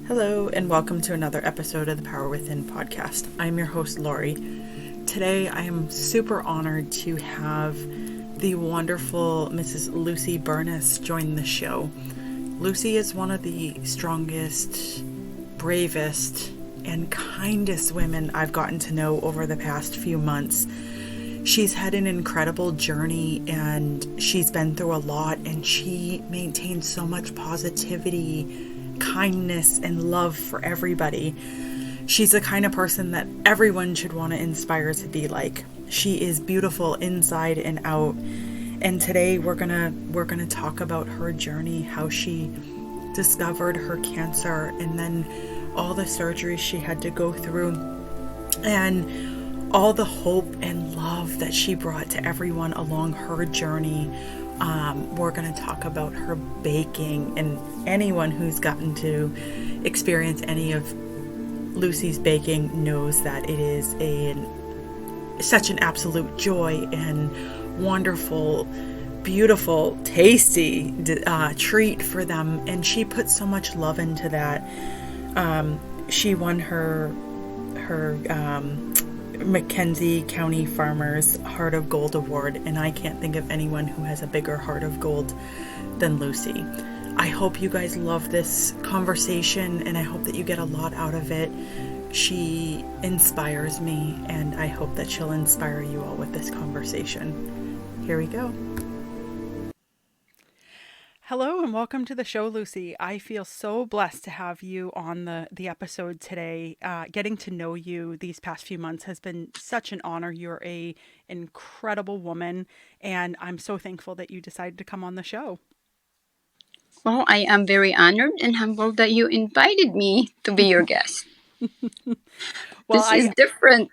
Hello, and welcome to another episode of the Power Within podcast. I'm your host, Laurie. Today, I am super honored to have the wonderful Mrs. Lucy Bernas join the show. Lucy is one of the strongest, bravest, and kindest women I've gotten to know over the past few months. She's had an incredible journey and she's been through a lot, and she maintains so much positivity, kindness, and love for everybody. She's the kind of person that everyone should want to inspire to be like. She is beautiful inside and out. And today we're gonna talk about her journey, how she discovered her cancer, and then all the surgeries she had to go through, and all the hope and love that she brought to everyone along her journey. We're going to talk about her baking, and anyone who's gotten to experience any of Lucy's baking knows that it is such an absolute joy and wonderful, beautiful, tasty treat for them, and she put so much love into that. She won her Mackenzie County Farmers Heart of Gold Award, and I can't think of anyone who has a bigger heart of gold than Lucy. I hope you guys love this conversation, and I hope that you get a lot out of it. She inspires me, and I hope that she'll inspire you all with this conversation. Here we go. Hello and welcome to the show, Lucy. I feel so blessed to have you on the episode today. Getting to know you these past few months has been such an honor. You're an incredible woman, and I'm so thankful that you decided to come on the show. Well, I am very honored and humbled that you invited me to be your guest. This is different.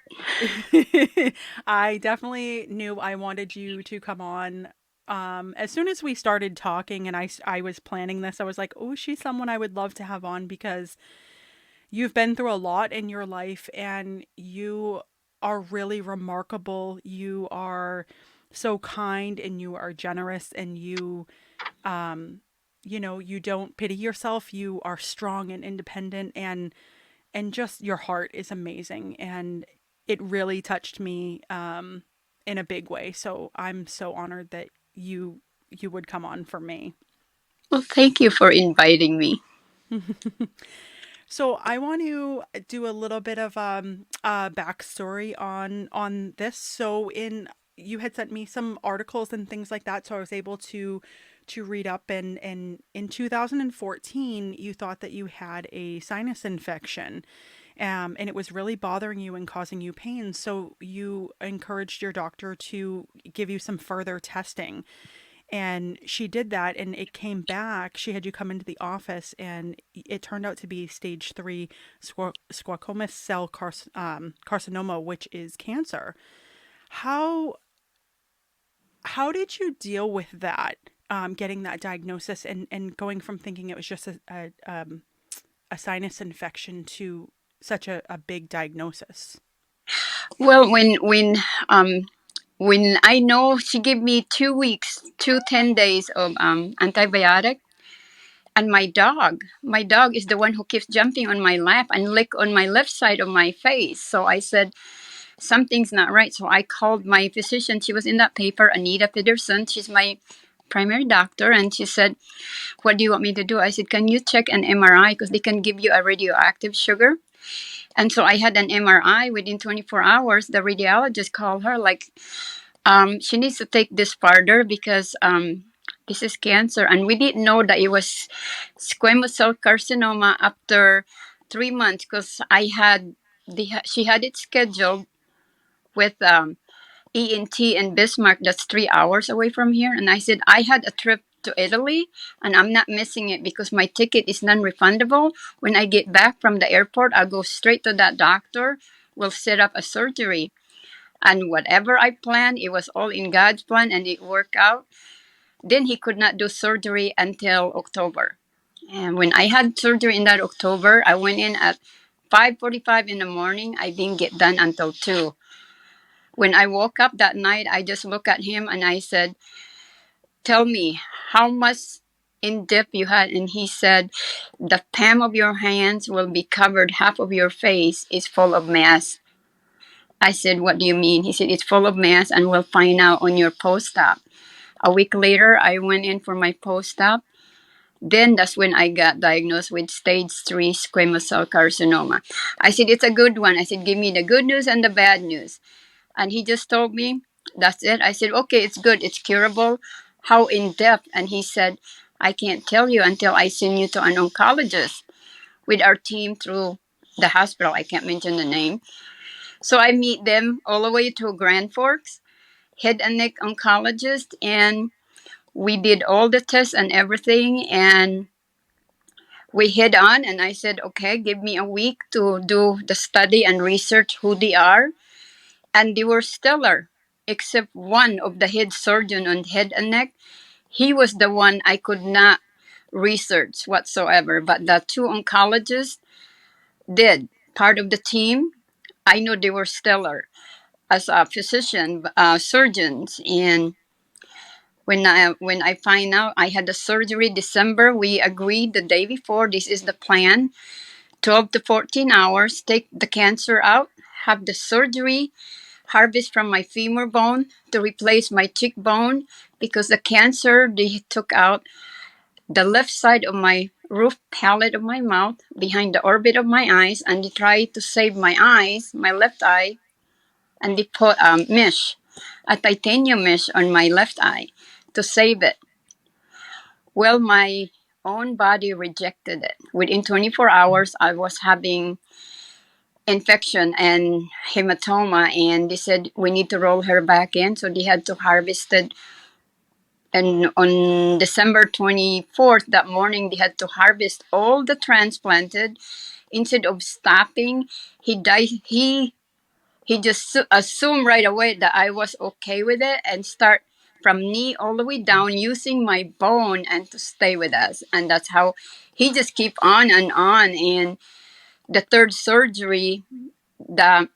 I definitely knew I wanted you to come on. As soon as we started talking and I was planning this, I was like, oh, she's someone I would love to have on, because you've been through a lot in your life and you are really remarkable. You are so kind and you are generous, and you don't pity yourself. You are strong and independent, and just your heart is amazing. And it really touched me in a big way. So I'm so honored that you would come on for me. Well, thank you for inviting me. So I want to do a little bit of a backstory on this. So you had sent me some articles and things like that, so I was able to read up. And in 2014, you thought that you had a sinus infection. And it was really bothering you and causing you pain. So you encouraged your doctor to give you some further testing. And she did that, and it came back. She had you come into the office, and it turned out to be stage 3 squamous cell carcinoma, which is cancer. How did you deal with that, getting that diagnosis, and going from thinking it was just a sinus infection to such a big diagnosis? Well, when I know she gave me 2 weeks, 10 days of antibiotic, and my dog is the one who keeps jumping on my lap and lick on my left side of my face. So I said, something's not right. So I called my physician. She was in that paper, Anita Peterson. She's my primary doctor, and she said, what do you want me to do? I said, can you check an MRI, because they can give you a radioactive sugar. And so I had an MRI. Within 24 hours, the radiologist called her, like, she needs to take this further, because this is cancer. And we didn't know that it was squamous cell carcinoma after 3 months, because she had it scheduled with ENT in Bismarck. That's 3 hours away from here. And I said, I had a trip to Italy, and I'm not missing it because my ticket is non-refundable. When I get back from the airport, I'll go straight to that doctor. We'll set up a surgery. And whatever I planned, it was all in God's plan, and it worked out. Then he could not do surgery until October. And when I had surgery in that October, I went in at 5:45 in the morning. I didn't get done until 2. When I woke up that night, I just looked at him and I said, tell me, how much in depth you had. And he said, the palm of your hands will be covered. Half of your face is full of mass. I said, what do you mean? He said, it's full of mass and we'll find out on your post-op. A week later, I went in for my post-op. Then that's when I got diagnosed with stage 3 squamous cell carcinoma. I said, it's a good one. I said, give me the good news and the bad news. And he just told me, that's it. I said, okay, it's good. It's curable. How in depth? And he said, I can't tell you until I send you to an oncologist with our team through the hospital. I can't mention the name. So I meet them all the way to Grand Forks, head and neck oncologist, and we did all the tests and everything, and we head on. And I said, okay, give me a week to do the study and research who they are. And they were stellar, except one of the head surgeon on head and neck. He was the one I could not research whatsoever, but the 2 oncologists did. Part of the team, I know they were stellar as a physician, surgeons. And when I find out I had the surgery December, we agreed the day before, this is the plan, 12 to 14 hours, take the cancer out, have the surgery, harvest from my femur bone to replace my cheekbone, because the cancer, they took out the left side of my roof palate of my mouth, behind the orbit of my eyes, and they tried to save my eyes, my left eye, and they put a titanium mesh on my left eye to save it. Well, my own body rejected it. Within 24 hours, I was having infection and hematoma, and they said we need to roll her back in. So they had to harvest it. And on December 24th, that morning, they had to harvest all the transplanted. Instead of stopping, he died. He just assumed right away that I was okay with it and start from knee all the way down using my bone and to stay with us. And that's how he just keep on and on. And the third surgery, I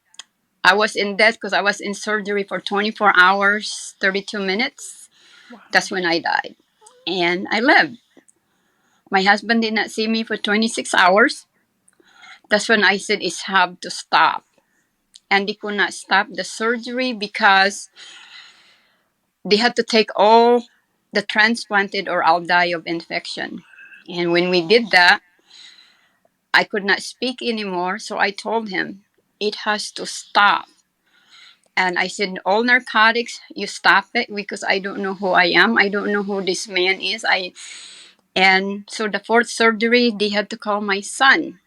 was in death because I was in surgery for 24 hours, 32 minutes. Wow. That's when I died. And I lived. My husband did not see me for 26 hours. That's when I said it's have to stop. And they could not stop the surgery because they had to take all the transplanted or I'll die of infection. And when we did that, I could not speak anymore. So I told him, it has to stop. And I said, all narcotics, you stop it, because I don't know who I am. I don't know who this man is. And so the 4th surgery, they had to call my son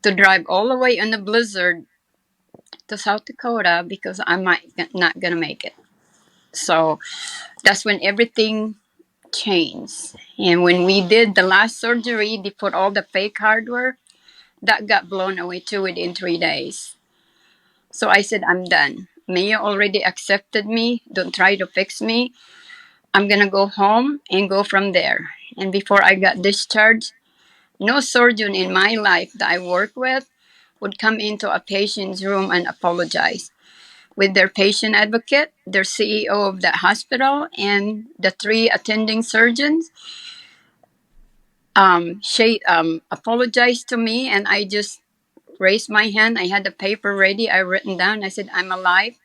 to drive all the way in the blizzard to South Dakota because I might not gonna make it. So that's when everything changed. And when we did the last surgery, they put all the fake hardware. That got blown away too within 3 days. So I said, I'm done. Mayo already accepted me. Don't try to fix me. I'm going to go home and go from there. And before I got discharged, no surgeon in my life that I work with would come into a patient's room and apologize. With their patient advocate, their CEO of that hospital, and the 3 attending surgeons, she apologized to me, and I just raised my hand. I had the paper ready. I written down. I said, I'm alive.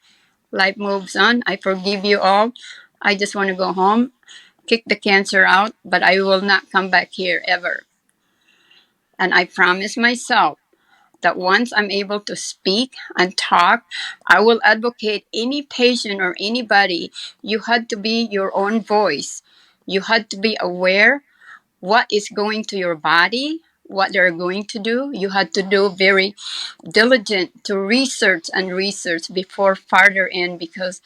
Life moves on. I forgive you all. I just want to go home, kick the cancer out, but I will not come back here ever. And I promised myself that once I'm able to speak and talk, I will advocate any patient or anybody. You had to be your own voice. You had to be aware what is going to your body, what they're going to do. You had to do very diligent to research and research before farther in, because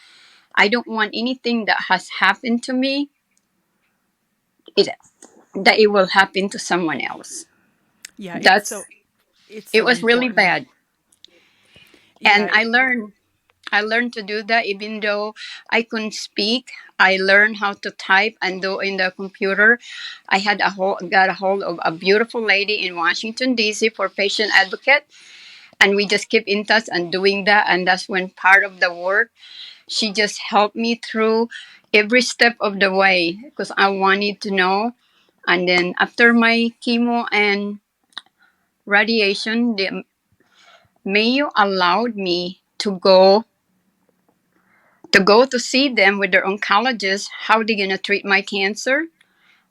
I don't want anything that has happened to me that it will happen to someone else. Yeah, it's It so was really important. bad. And Yeah, I learned to do that. Even though I couldn't speak, I learned how to type and do in the computer. I got a hold of a beautiful lady in Washington, D.C. for patient advocate. And we just keep in touch and doing that. And that's when part of the work, she just helped me through every step of the way, because I wanted to know And then after my chemo and radiation, the Mayo allowed me to go to see them with their oncologist, how they're gonna treat my cancer,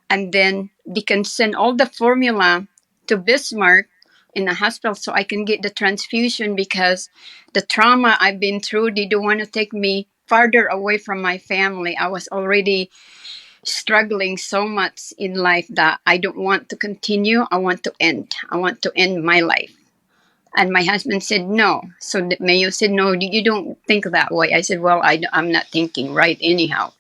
and then they can send all the formula to Bismarck in the hospital so I can get the transfusion, because the trauma I've been through, they don't want to take me farther away from my family. I was already struggling so much in life that I don't want to continue. I want to end. I want to end my life. And my husband said no. So the Mayo said, no, you don't think that way. I said, well, I'm not thinking right anyhow.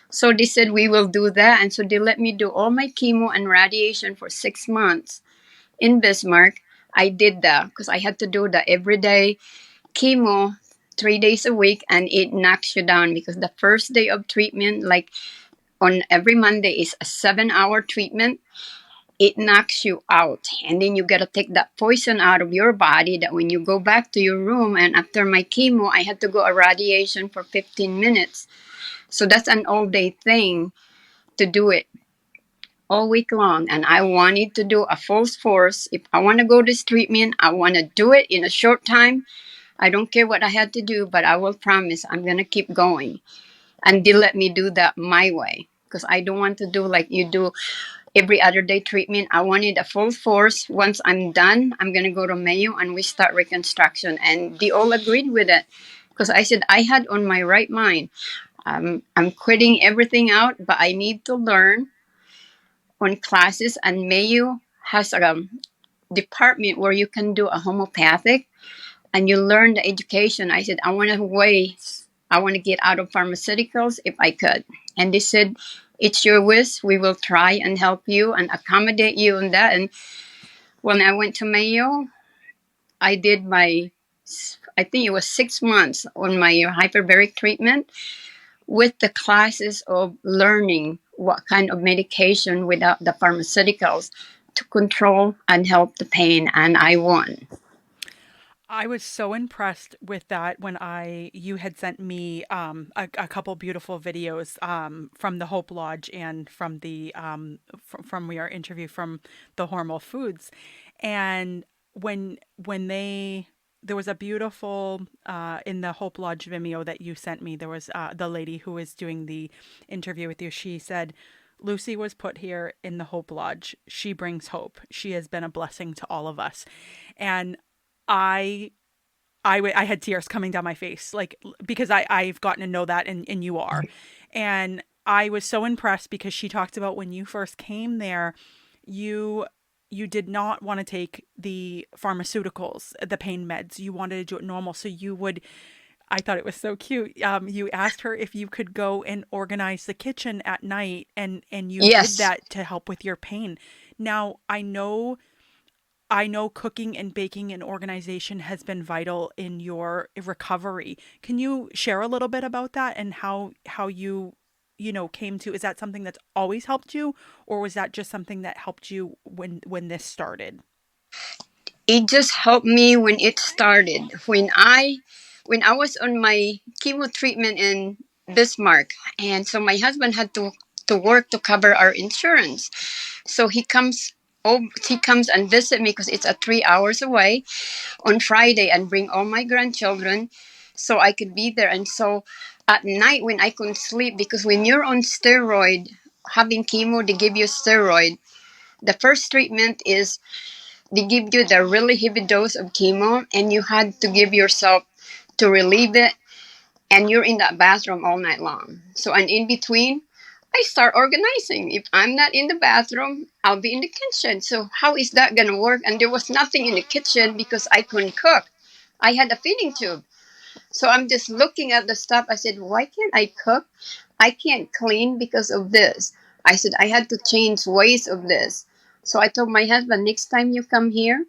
So they said, we will do that. And so they let me do all my chemo and radiation for 6 months in Bismarck. I did that because I had to do the everyday chemo 3 days a week, and it knocks you down because the first day of treatment, like on every Monday, is a 7-hour treatment. It knocks you out, and then you got to take that poison out of your body, that when you go back to your room, and after my chemo I had to go a radiation for 15 minutes. So that's an all-day thing to do it all week long. And I wanted to do a full force. If I want to go this treatment, I want to do it in a short time. I don't care what I had to do, but I will promise I'm going to keep going. And they let me do that my way, because I don't want to do like you do every other day treatment. I wanted a full force. Once I'm done, I'm going to go to Mayo and we start reconstruction. And they all agreed with it, because I said I had on my right mind. I'm quitting everything out, but I need to learn on classes. And Mayo has a department where you can do a homeopathic and you learn the education. I said, I want to get out of pharmaceuticals if I could. And they said, it's your wish. We will try and help you and accommodate you in that. And when I went to Mayo, I did I think it was 6 months on my hyperbaric treatment, with the classes of learning what kind of medication without the pharmaceuticals to control and help the pain. And I won. I was so impressed with that when you had sent me a couple beautiful videos from the Hope Lodge and from the from our interview from the Hormel Foods, and when they there was a beautiful in the Hope Lodge Vimeo that you sent me. There was the lady who was doing the interview with you. She said, Lucy was put here in the Hope Lodge. She brings hope. She has been a blessing to all of us. And I I had tears coming down my face, like, because I've gotten to know that, and you are. And I was so impressed because she talked about when you first came there, you you did not want to take the pharmaceuticals, the pain meds. You wanted to do it normal. So you would, I thought it was so cute. You asked her if you could go and organize the kitchen at night, and you did Yes. that to help with your pain. Now, I know cooking and baking and organization has been vital in your recovery. Can you share a little bit about that and how you came to, is that something that's always helped you, or was that just something that helped you when this started? It just helped me when it started. When I was on my chemo treatment in Bismarck, and so my husband had to work to cover our insurance. So he comes and visit me because it's 3 hours away on Friday, and bring all my grandchildren so I could be there. And so at night when I couldn't sleep, because when you're on steroid, having chemo, they give you steroid. The first treatment is they give you the really heavy dose of chemo, and you had to give yourself to relieve it, and you're in that bathroom all night long. So, and in between, I start organizing. If I'm not in the bathroom, I'll be in the kitchen. So how is that going to work? And there was nothing in the kitchen because I couldn't cook. I had a feeding tube. So I'm just looking at the stuff. I said, why can't I cook? I can't clean because of this. I said, I had to change ways of this. So I told my husband, next time you come here,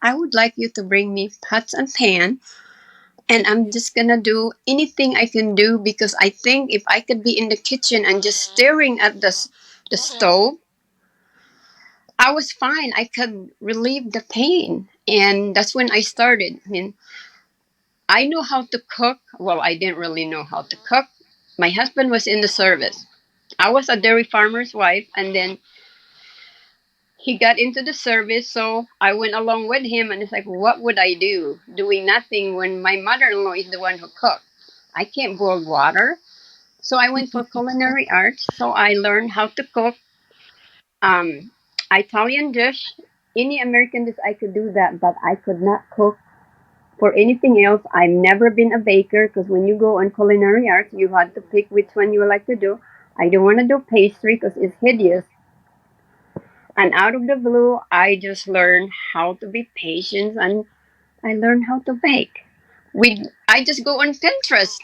I would like you to bring me pots and pan, and I'm just gonna do anything I can do, because I think if I could be in the kitchen and just staring at the stove, I was fine. I could relieve the pain, and that's when I started. I mean, I know how to cook. Well, I didn't really know how to cook. My husband was in the service. I was a dairy farmer's wife, and then he got into the service, so I went along with him. And it's like, what would I do? Doing nothing when my mother-in-law is the one who cooked. I can't boil water. So I went for culinary arts. So I learned how to cook um, Italian dish, any American dish. I could do that, but I could not cook for anything else. I've never been a baker because when you go on culinary arts, you have to pick which one you would like to do. I don't want to do pastry because it's hideous. And out of the blue, I just learned how to be patient and I learned how to bake. I just go on Pinterest.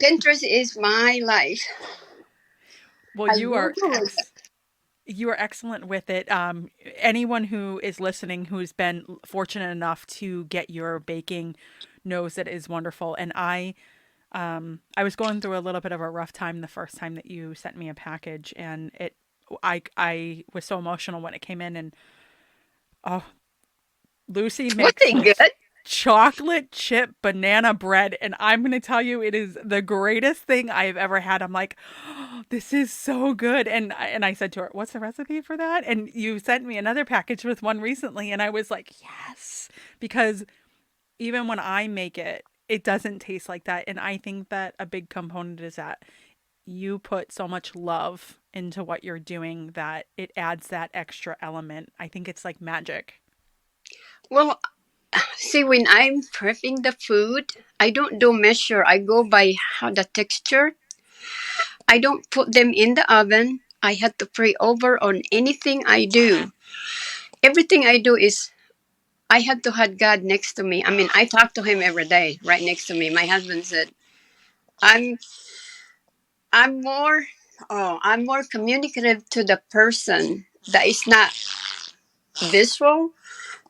Pinterest is my life. Well, I Google it. you are excellent with it. Anyone who is listening who's been fortunate enough to get your baking knows that it is wonderful. And I was going through a little bit of a rough time the first time that you sent me a package, and I was so emotional when it came in, and oh, Lucy Was makes it this good? chocolate chip banana bread, and I'm going to tell you it is the greatest thing I've ever had. I'm like, oh, this is so good. And I said to her, "What's the recipe for that?" And you sent me another package with one recently, and I was like, "Yes," because even when I make it, it doesn't taste like that. And I think that a big component is that you put so much love into what you're doing that it adds that extra element. I think it's like magic. Well, see, when I'm prepping the food, I don't do measure. I go by how the texture. I don't put them in the oven. I had to pray over on anything I do. Everything I do is I had to have God next to me. I mean, I talk to Him every day, right next to me. My husband said, "I'm, I'm more, I'm more communicative to the person that is not visual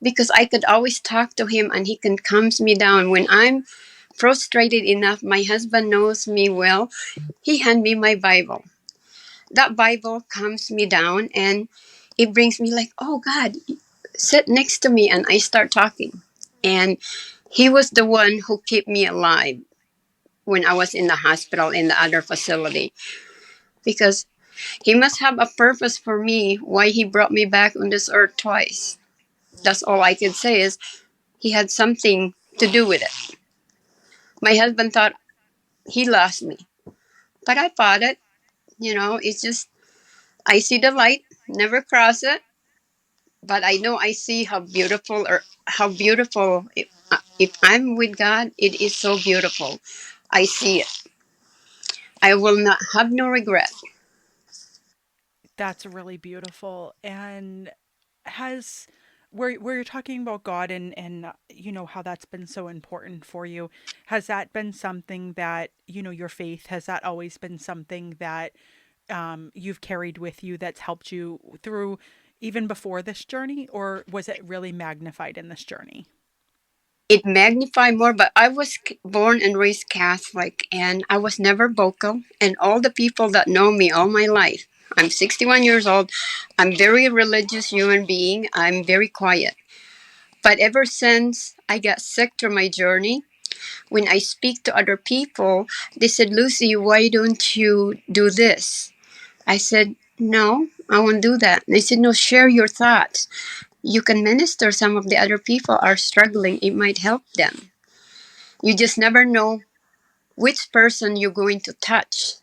because I could always talk to Him and He can calms me down when I'm frustrated enough. My husband knows me well. He hand me my Bible. That Bible calms me down and it brings me like, oh God, sit next to me, and I start talking. And He was the one who kept me alive when I was in the hospital in the other facility because He must have a purpose for me why He brought me back on this earth twice. That's all I could say is He had something to do with it. My husband thought he lost me, but I fought it. It's just I see the light, never cross it, but I know I see how beautiful. If I'm with God, it is so beautiful. I see it. I will not have no regret. That's really beautiful. And has where you're talking about God and you know how that's been so important for you, has that been something that, you know, your faith, has that always been something that you've carried with you that's helped you through even before this journey, or was it really magnified in this journey? It magnified more, but I was born and raised Catholic, and I was never vocal. And all the people that know me all my life, I'm 61 years old. I'm very religious human being. I'm very quiet. But ever since I got sick through my journey, when I speak to other people, they said, Lucy, why don't you do this? I said, no, I won't do that. They said, no, share your thoughts. You can minister. Some of the other people are struggling. It might help them. You just never know which person you're going to touch.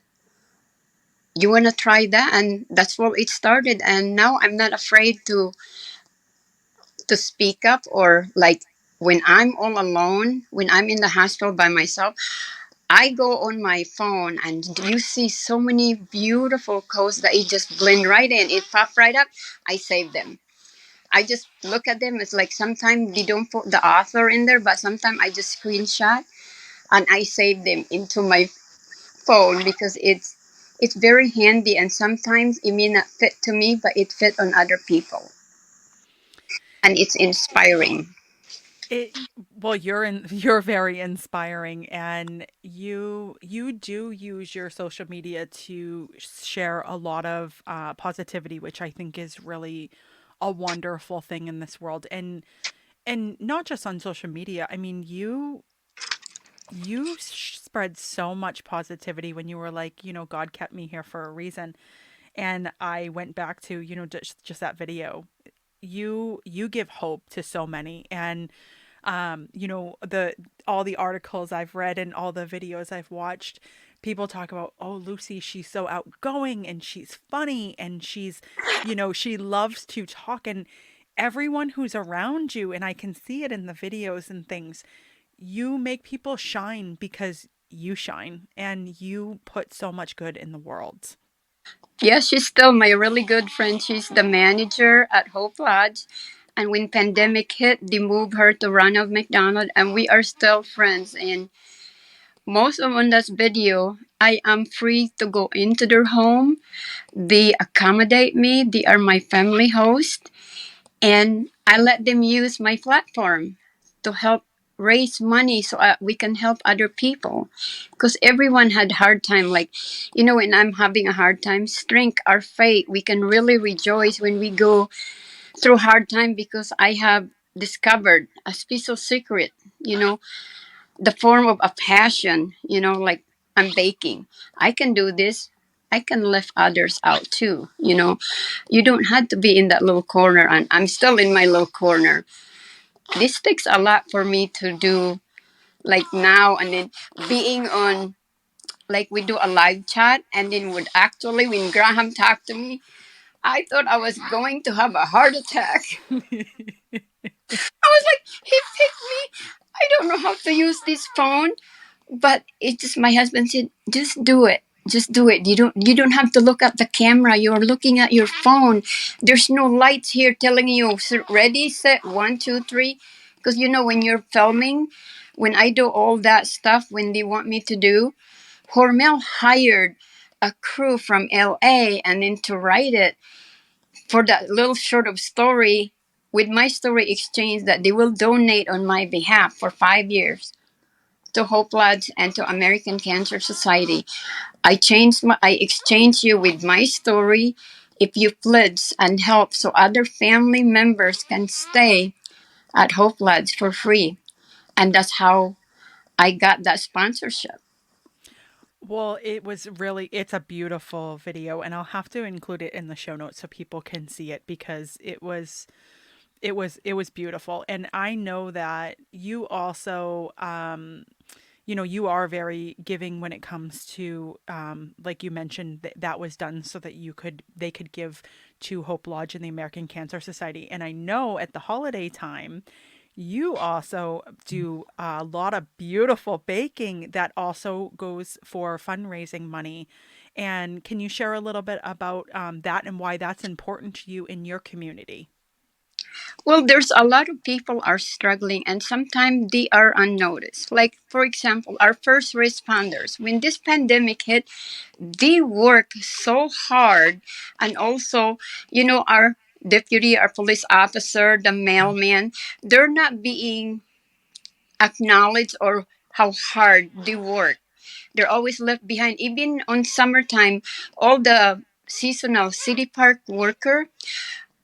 You want to try that? And that's what it started. And now I'm not afraid to speak up or like when I'm all alone, when I'm in the hospital by myself, I go on my phone and you see so many beautiful quotes that it just blend right in. It pop right up. I save them. I just look at them. It's like sometimes they don't put the author in there, but sometimes I just screenshot and I save them into my phone because it's very handy and sometimes it may not fit to me, but it fit on other people and it's inspiring. It well, you're very inspiring, and you do use your social media to share a lot of positivity, which I think is really a wonderful thing in this world. And not just on social media. I mean, you spread so much positivity when you were like, you know, God kept me here for a reason. And I went back to, just that video. You give hope to so many. And the all the articles I've read and all the videos I've watched, people talk about, oh, Lucy, she's so outgoing and she's funny and she loves to talk. And everyone who's around you, and I can see it in the videos and things, you make people shine because you shine and you put so much good in the world. Yeah, she's still my really good friend. She's the manager at Hope Lodge. And when pandemic hit, they moved her to Ronald McDonald, and we are still friends. And most of on that video, I am free to go into their home. They accommodate me. They are my family host, and I let them use my platform to help raise money so we can help other people, because everyone had hard time. Like, when I'm having a hard time, strength our faith, we can really rejoice when we go through hard time, because I have discovered a special secret, you know the form of a passion, like I'm baking. I can do this. I can lift others out too. You don't have to be in that little corner, and I'm still in my little corner. This takes a lot for me to do, like now and then, being on, like we do a live chat, and then would actually, when Graham talked to me, I thought I was going to have a heart attack. I was like, he picked me. I don't know how to use this phone. But it just, my husband said, just do it. Just do it. You don't have to look at the camera. You're looking at your phone. There's no lights here telling you, ready, set, one, two, three. Because when you're filming, when I do all that stuff, when they want me to do, Hormel hired a crew from LA and then to write it for that little short of story with my story exchange that they will donate on my behalf for 5 years to Hope Lodge and to American Cancer Society. I exchange you with my story if you pledge and help so other family members can stay at Hope Lodge for free. And that's how I got that sponsorship. Well, it's a beautiful video, and I'll have to include it in the show notes so people can see it because it was beautiful. And I know that you also, you are very giving when it comes to, like you mentioned, that was done so that they could give to Hope Lodge and the American Cancer Society. And I know at the holiday time, you also do a lot of beautiful baking that also goes for fundraising money. And can you share a little bit about that and why that's important to you in your community? Well, there's a lot of people are struggling, and sometimes they are unnoticed. Like, for example, our first responders, when this pandemic hit, they work so hard. And also, our deputy, our police officer, the mailman, they're not being acknowledged or how hard they work. They're always left behind. Even on summertime, all the seasonal city park worker,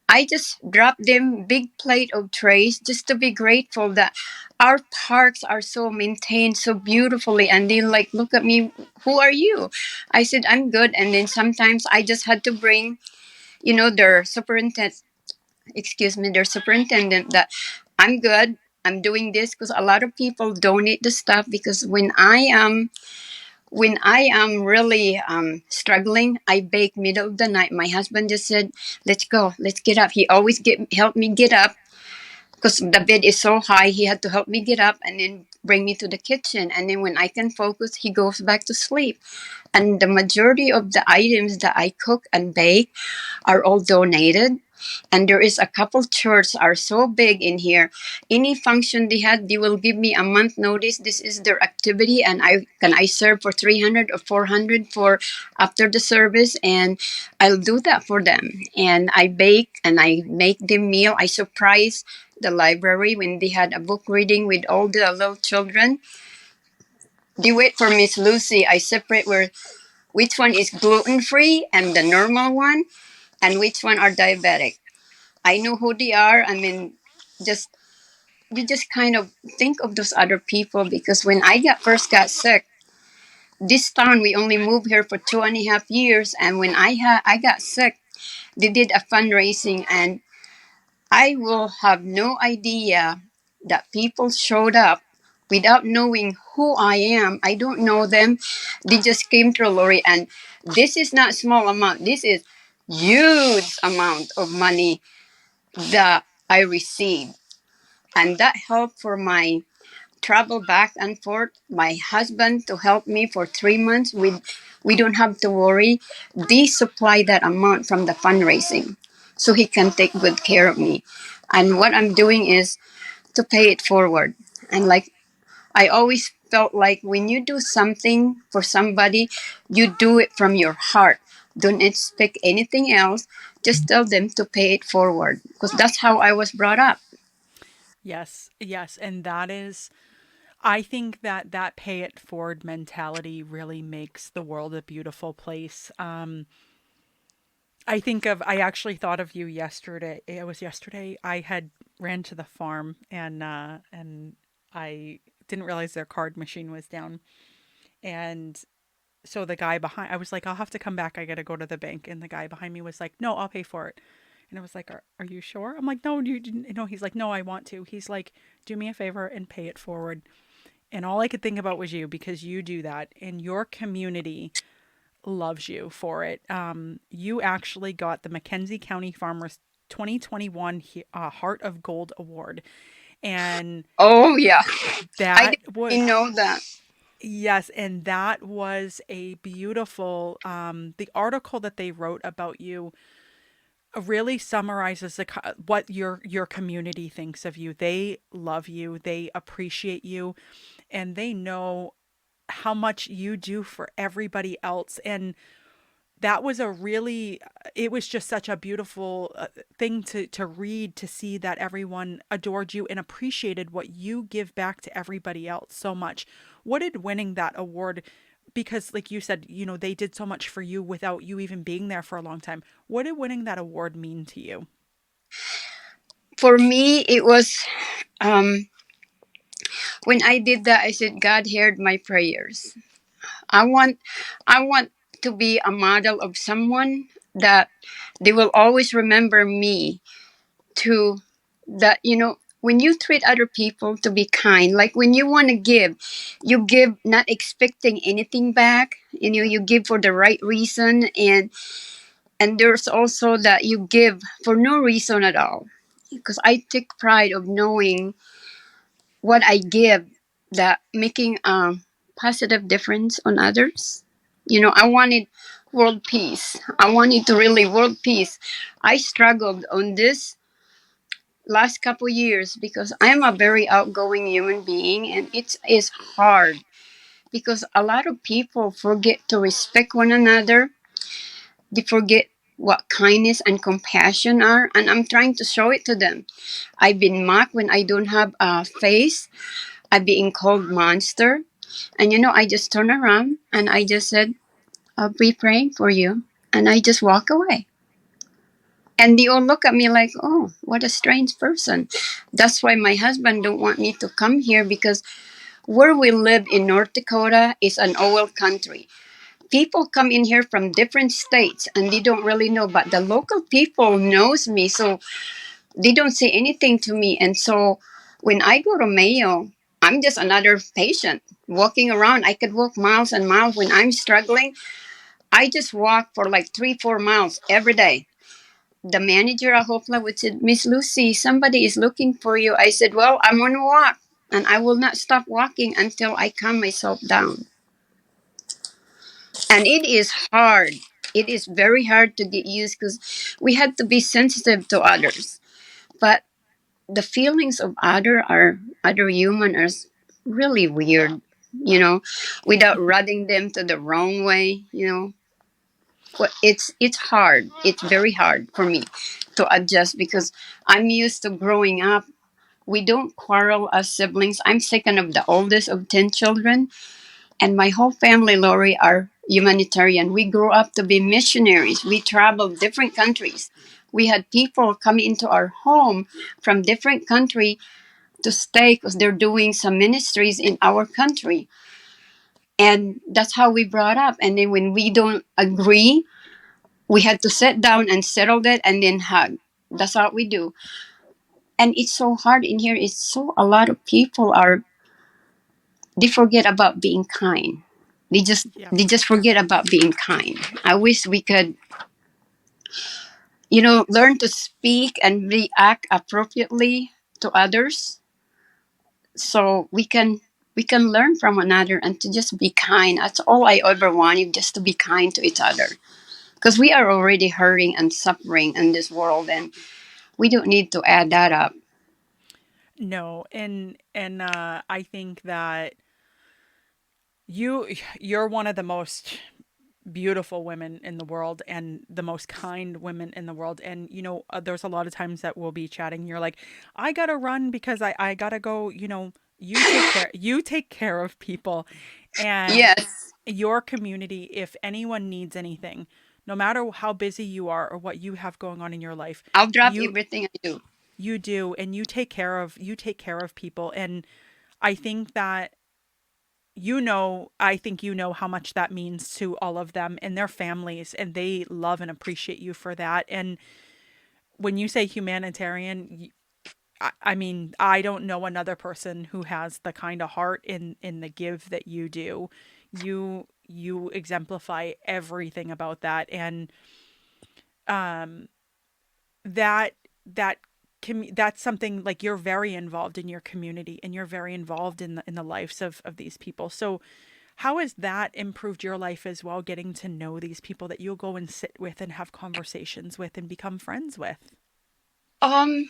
I just drop them big plate of trays just to be grateful that our parks are so maintained so beautifully. And they like look at me, who are you? I said, I'm good. And then sometimes I just had to bring, their superintendent, their superintendent, that I'm good. I'm doing this because a lot of people donate the stuff, because when I am really struggling, I bake middle of the night. My husband just said, "Let's go, let's get up." He always help me get up because the bed is so high. He had to help me get up and then bring me to the kitchen. And then when I can focus, he goes back to sleep. And the majority of the items that I cook and bake are all donated. And there is a couple churches are so big in here. Any function they had, they will give me a month notice. This is their activity, and I serve for 300 or 400 for after the service, and I'll do that for them. And I bake and I make them meal. I surprise the library when they had a book reading with all the little children. They wait for Miss Lucy. I separate where which one is gluten free and the normal one, and which one are diabetic. I know who they are. I mean, just you just kind of think of those other people, because when I first got sick, this town, we only moved here for 2.5 years, and when I got sick, they did a fundraising, and I will have no idea that people showed up without knowing who I am. I don't know them. They just came through Laurie, and this is not small amount. This is huge amount of money that I received, and that helped for my travel back and forth. My husband to help me for 3 months. We don't have to worry. They supply that amount from the fundraising, so he can take good care of me. And what I'm doing is to pay it forward. And like I always felt like when you do something for somebody, you do it from your heart. Don't expect anything else. Just tell them to pay it forward, because that's how I was brought up. Yes, yes, and that is, I think that that pay it forward mentality really makes the world a beautiful place. I actually thought of you yesterday. It was yesterday. I had ran to the farm and I didn't realize their card machine was down. And so the guy behind, I was like, I'll have to come back. I got to go to the bank. And the guy behind me was like, no, I'll pay for it. And I was like, are you sure? I'm like, no, you didn't. No, he's like, no, I want to. He's like, do me a favor and pay it forward. And all I could think about was you because you do that and your community loves you for it. You actually got the Mackenzie County Farmers 2021 Heart of Gold Award. And Oh yeah, I that was, didn't know that. yes, and that was a beautiful, the article that they wrote about you really summarizes what your community thinks of you. They love you, they appreciate you, and they know how much you do for everybody else. And that was a really, it was just such a beautiful thing to read, to see that everyone adored you and appreciated what you give back to everybody else so much. What did winning that award, because like you said, they did so much for you without you even being there for a long time, what did winning that award mean to you? For me, it was when I did that. I said, God heard my prayers. I want, I want to be a model of someone that they will always remember me. To that, when you treat other people to be kind, like when you want to give, you give not expecting anything back. You give for the right reason, and there's also that you give for no reason at all, because I take pride of knowing what I give, that making a positive difference on others. I wanted world peace. I wanted to really world peace. I struggled on this last couple years because I'm a very outgoing human being, and it's hard because a lot of people forget to respect one another. They forget what kindness and compassion are, and I'm trying to show it to them. I've been mocked when I don't have a face. I've been called monster. And I just turn around and I just said, I'll be praying for you. And I just walk away. And they all look at me like, oh, what a strange person. That's why my husband don't want me to come here, because where we live in North Dakota is an oil country. People come in here from different states and they don't really know, but the local people knows me, so they don't say anything to me. And so when I go to Mayo, I'm just another patient walking around. I could walk miles and miles when I'm struggling. I just walk for like 3-4 miles every day. The manager at Hopla would say, Miss Lucy, somebody is looking for you. I said, well, I'm on a walk and I will not stop walking until I calm myself down. And it is hard. It is very hard to get used because we had to be sensitive to others. But the feelings of other human are really weird, without rubbing them to the wrong way. But it's hard. It's very hard for me to adjust because I'm used to growing up. We don't quarrel as siblings. I'm second of the oldest of 10 children, and my whole family, Laurie, are humanitarian. We grew up to be missionaries. We traveled different countries. We had people come into our home from different country to stay because they're doing some ministries in our country. And that's how we brought up. And then when we don't agree, we had to sit down and settle that and then hug. That's what we do. And it's so hard in here. It's so a lot of people are, they forget about being kind. They just Yep. they just forget about being kind. I wish we could, learn to speak and react appropriately to others, so we can learn from another and to just be kind. That's all I ever wanted, just to be kind to each other, because we are already hurting and suffering in this world, and we don't need to add that up. No, I think that you you're one of the most beautiful women in the world and the most kind women in the world. And there's a lot of times that we'll be chatting, you're like, I gotta run because I gotta go. You take care of people, and Yes, your community, if anyone needs anything, no matter how busy you are or what you have going on in your life, I'll drop you everything I do. you do, and you take care of people. And I think that I think how much that means to all of them and their families, and they love and appreciate you for that. And when you say humanitarian, I mean, I don't know another person who has the kind of heart in the give that you do. You exemplify everything about that. And um that that that's something, like, you're very involved in your community, and you're very involved in the lives of these people. So how has that improved your life as well, getting to know these people that you'll go and sit with and have conversations with and become friends with? um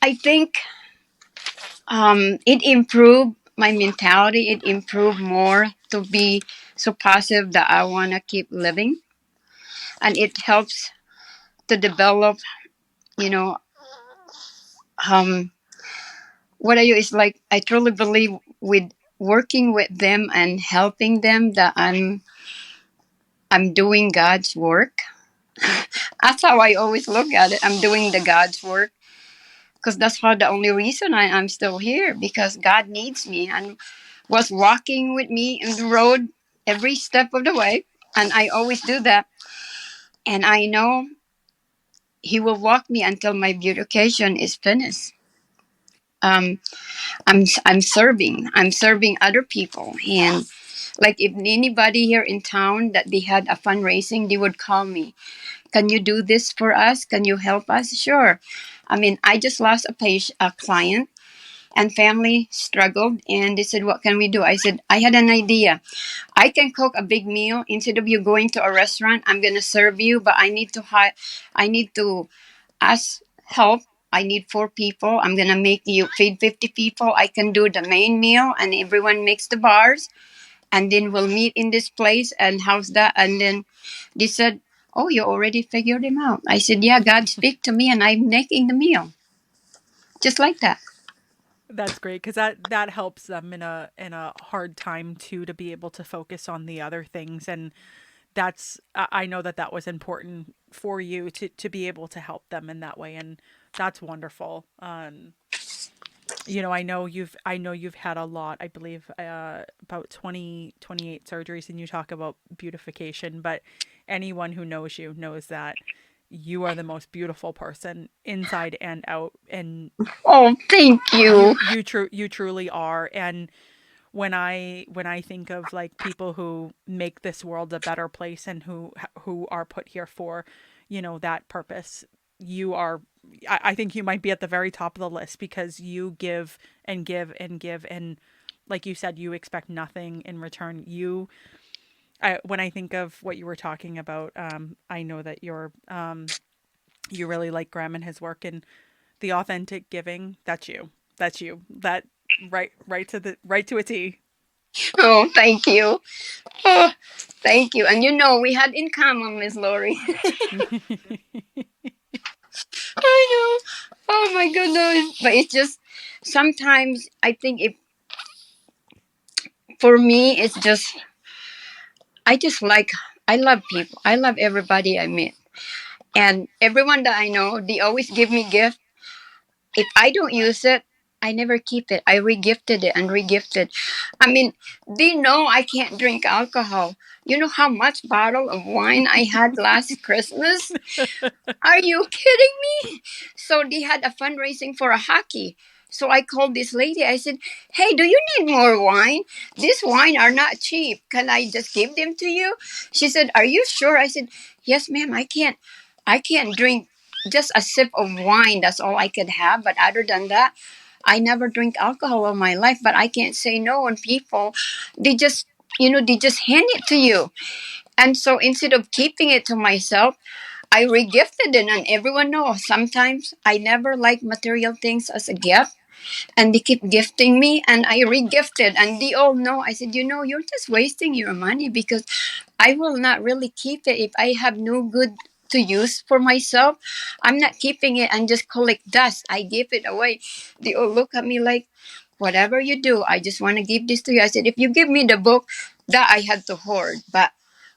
I think it improved my mentality. It improved more to be so positive that I want to keep living, and it helps to develop, you know um what I do is, like, I truly believe with working with them and helping them that I'm doing God's work. That's how I always look at it. I'm doing the God's work, because that's how the only reason I'm still here, because God needs me and was walking with me in the road every step of the way, and I always do that. And I know He will walk me until my beautification is finished. Um, I'm serving. I'm serving other people, and like, if anybody here in town that they had a fundraising, they would call me. Can you do this for us? Can you help us? Sure. I mean, I just lost a client, and family struggled, and they said, "What can we do?" I said, "I had an idea. I can cook a big meal. Instead of you going to a restaurant, I'm gonna serve you, but I need to ask help. I need 4 people. I'm gonna make you feed 50 people. I can do the main meal, and everyone makes the bars, and then we'll meet in this place, and how's that?" And then they said, "Oh, you already figured him out." I said, "Yeah, God speak to me, and I'm making the meal." Just like that. That's great, because that helps them in a hard time too, to be able to focus on the other things. And that's I know that was important for you to be able to help them in that way. And that's wonderful. I know you've had a lot, I believe, about 28 surgeries, and you talk about beautification, but anyone who knows you knows that you are the most beautiful person inside and out. And Oh, thank you. you truly are. And when I think of, like, people who make this world a better place, and who are put here for, that purpose, you are. I think you might be at the very top of the list, because you give and give and give, and, like you said, you expect nothing in return. When I think of what you were talking about, I know that you really like Graham and his work, and the authentic giving. That's you. That's you. That right to a T. Oh, thank you. Oh, thank you. And we had in common, Miss Laurie. I know. Oh my goodness. But it's just, sometimes I think, if for me, it's just, I just like, I love people. I love everybody I meet. And everyone that I know, they always give me gift. If I don't use it, I never keep it. I regifted it and regifted. I mean, they know I can't drink alcohol. You know how much bottle of wine I had last Christmas? Are you kidding me? So they had a fundraising for a hockey. So I called this lady. I said, "Hey, do you need more wine? These wine are not cheap. Can I just give them to you?" She said, "Are you sure?" I said, "Yes, ma'am. I can't drink just a sip of wine. That's all I could have. But other than that, I never drink alcohol in my life. But I can't say no." And people, they just, they just hand it to you. And so instead of keeping it to myself, I regifted it, and everyone knows sometimes I never like material things as a gift, and they keep gifting me, and I regifted, and they all know. I said, you're just wasting your money because I will not really keep it if I have no good to use for myself. I'm not keeping it and just collect dust. I give it away. They all look at me like, whatever you do, I just want to give this to you. I said, if you give me the book, that I had to hoard. But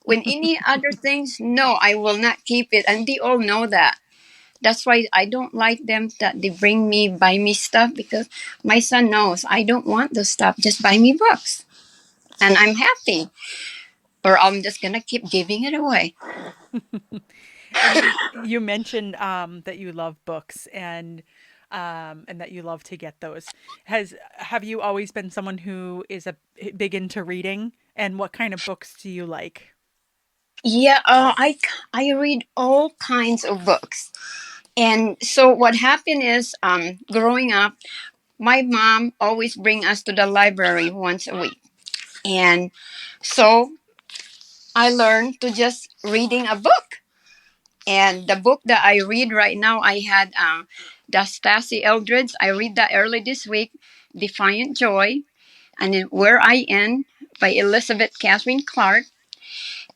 when any other things, no, I will not keep it. And they all know that. That's why I don't like them that they buy me stuff, because my son knows I don't want the stuff. Just buy me books. And I'm happy. Or I'm just going to keep giving it away. And you mentioned that you love books and that you love to get those. Have you always been someone who is a big into reading? And what kind of books do you like? Yeah, I read all kinds of books. And so what happened is, growing up, my mom always bring us to the library once a week. And so I learned to just reading a book. And the book that I read right now, I had the Stasi Eldredge. I read that early this week, Defiant Joy, and then Where I Am by Elizabeth Catherine Clark.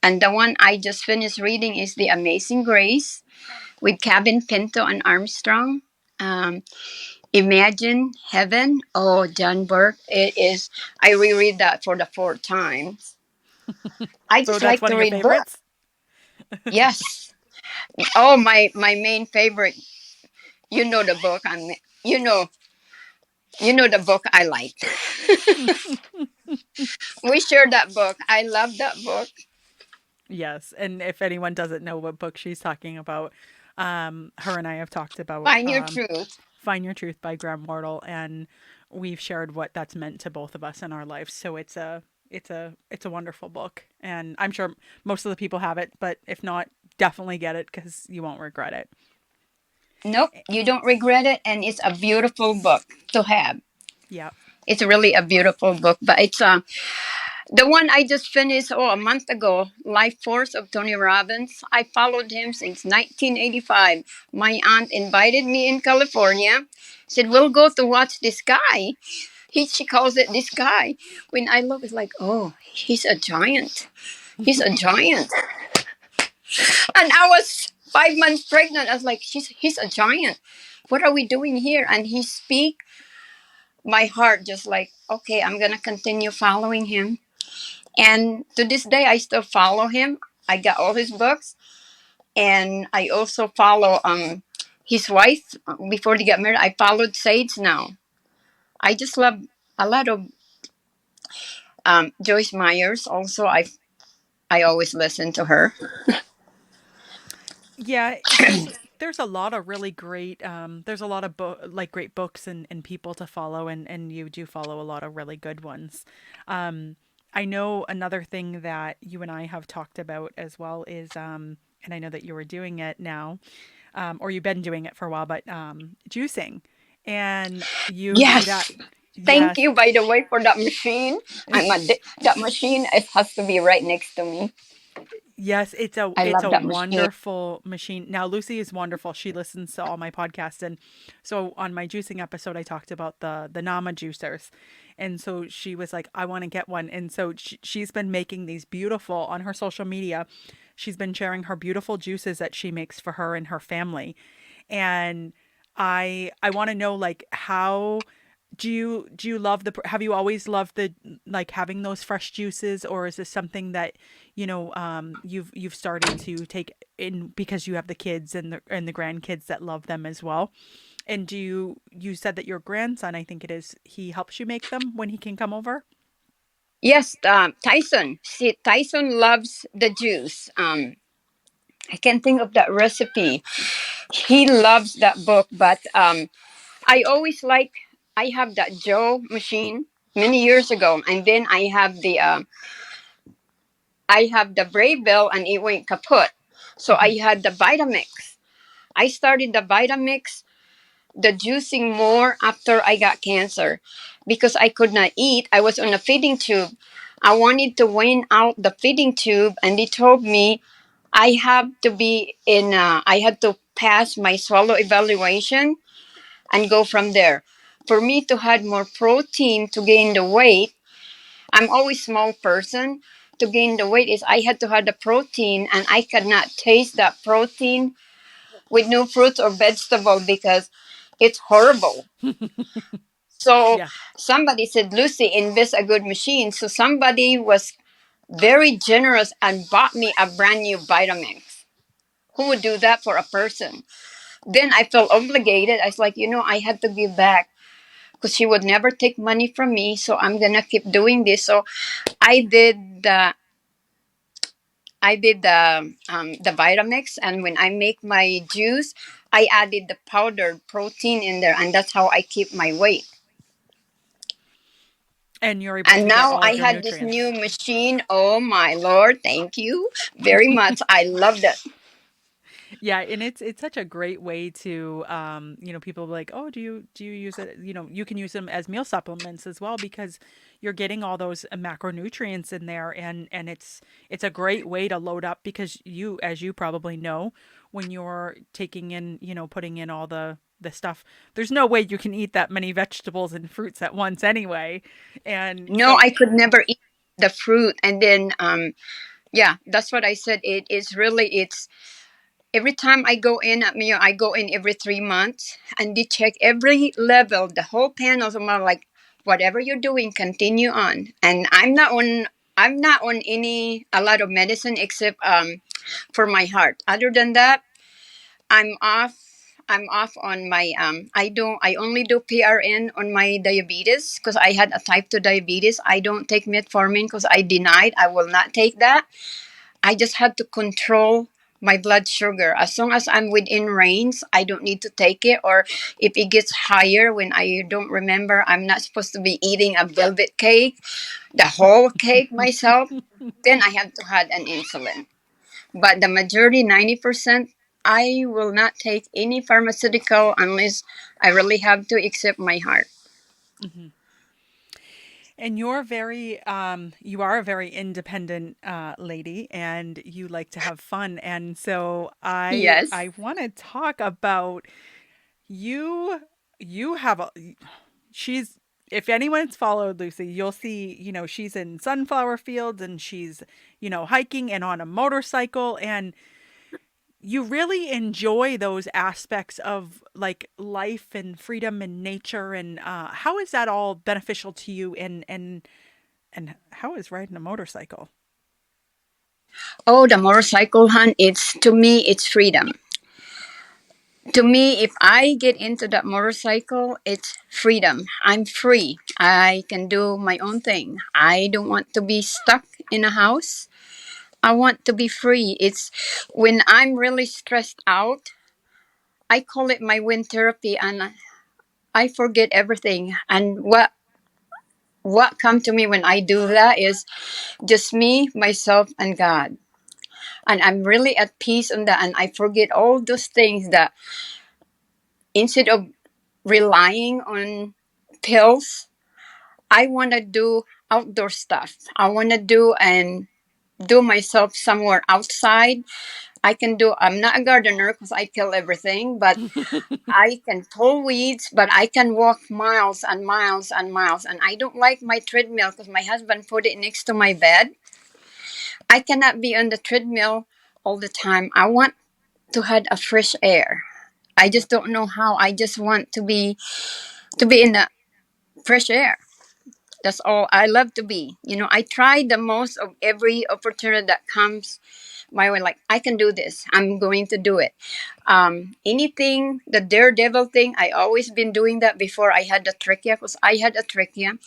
And the one I just finished reading is The Amazing Grace with Cabin, Pinto, and Armstrong. Um, Imagine Heaven. Oh, John Burke. It is. I reread that for the fourth time. I So just that's like one to of your read books. favorites? Yes. Oh, my main favorite. You know the book. You know. You know the book I like. We share that book. I love that book. Yes. And if anyone doesn't know what book she's talking about, her and I have talked about Find your truth. Find Your Truth by Wardle, and we've shared what that's meant to both of us in our lives. So it's a wonderful book, and I'm sure most of the people have it, but if not, definitely get it because you won't regret it. Nope, you don't regret it, and it's a beautiful book to have. Yeah. It's really a beautiful book, but it's the one I just finished a month ago, Life Force of Tony Robbins. I followed him since 1985. My aunt invited me in California. Said, we'll go to watch this guy. She calls it this guy. When I look, it's like, oh, he's a giant. He's a giant. And I was 5 months pregnant. I was like, he's a giant. What are we doing here? And he speak. My heart just like, okay, I'm going to continue following him. And to this day, I still follow him. I got all his books. And I also follow his wife. Before they got married, I followed Sage now. I just love a lot of Joyce Myers. Also, I always listen to her. Yeah, there's a lot of really great there's a lot of like great books and people to follow, and you do follow a lot of really good ones. I know another thing that you and I have talked about as well is and I know that you were doing it now, or you've been doing it for a while, but juicing. And you do that. Yes. Thank Yes. you, by the way, for that machine. That machine. It has to be right next to me. Yes, I it's love a that machine. wonderful machine. Now Lucy is wonderful. She listens to all my podcasts, and so on my juicing episode I talked about the Nama juicers. And so she was like, I want to get one. And so she's been making these beautiful on her social media. She's been sharing her beautiful juices that she makes for her and her family. And I want to know, like, how do you love have you always loved the, like, having those fresh juices, or is this something that you've started to take in because you have the kids and the grandkids that love them as well? And you said that your grandson, I think it is, he helps you make them when he can come over? Yes, Tyson. See, Tyson loves the juice. I can't think of that recipe. He loves that book, but I always like. I have that Joe machine many years ago, and then I have the Brave Bell, and it went kaput. So Hmm. I had the Vitamix. I started the Vitamix, the juicing more after I got cancer because I could not eat. I was on a feeding tube. I wanted to wean out the feeding tube, and they told me I have to be in. I had to pass my swallow evaluation and go from there. For me to have more protein to gain the weight, I'm always small person. To gain the weight is I had to have the protein, and I could not taste that protein with no fruits or vegetable because it's horrible. So Yeah. somebody said, Lucy, invest a good machine. So somebody was very generous and bought me a brand new Vitamix. Who would do that for a person? Then I felt obligated. I was like, I had to give back because she would never take money from me. So I'm gonna keep doing this. So I did the the Vitamix, and when I make my juice, I added the powdered protein in there, and that's how I keep my weight. And you're able And to get now all I of your had this new nutrients. machine. Oh my lord, thank you very much. I loved it. Yeah, and it's such a great way to people be like, "Oh, do you use it?" You can use them as meal supplements as well because you're getting all those macronutrients in there, and it's a great way to load up because you, as you probably know, when you're taking in, putting in all the stuff, there's no way you can eat that many vegetables and fruits at once anyway. And No, so I could never eat the fruit. And then yeah, that's what I said. It is really it's every time I go in at Mio, I go in every 3 months and they check every level, the whole panels. I'm like, whatever you're doing, continue on. And I'm not on any a lot of medicine except for my heart. Other than that, I'm off. I'm off on my I only do PRN on my diabetes because I had a type 2 diabetes. I don't take metformin because I denied I will not take that. I just had to control my blood sugar. As long as I'm within range, I don't need to take it. Or if it gets higher when I don't remember, I'm not supposed to be eating a velvet cake, the whole cake myself, then I have to have an insulin. But the majority, 90%, I will not take any pharmaceutical unless I really have to, except my heart. And you are a very independent lady, and you like to have fun. And so Yes. I want to talk about you. You have a she's if anyone's followed Lucy, you'll see, she's in sunflower fields and she's, hiking and on a motorcycle, and you really enjoy those aspects of like life and freedom and nature. And how is that all beneficial to you? And how is riding a motorcycle? Oh, the motorcycle hunt, it's to me, it's freedom. To me, if I get into that motorcycle, it's freedom. I'm free. I can do my own thing. I don't want to be stuck in a house. I want to be free. It's when I'm really stressed out, I call it my wind therapy, and I forget everything. And what come to me when I do that is just me, myself, and God. And I'm really at peace on that, and I forget all those things that instead of relying on pills, I want to do outdoor stuff. I want to do myself somewhere outside. I can do. I'm not a gardener because I kill everything, but I can pull weeds. But I can walk miles and miles and miles. And I don't like my treadmill because my husband put it next to my bed. I cannot be on the treadmill all the time. I want to have a fresh air. I just don't know how. I just want to be in the fresh air. That's all I love to be. I try the most of every opportunity that comes my way, like, I can do this. I'm going to do it. Anything, the daredevil thing, I always been doing that before I had the trachea, because I had a trachea.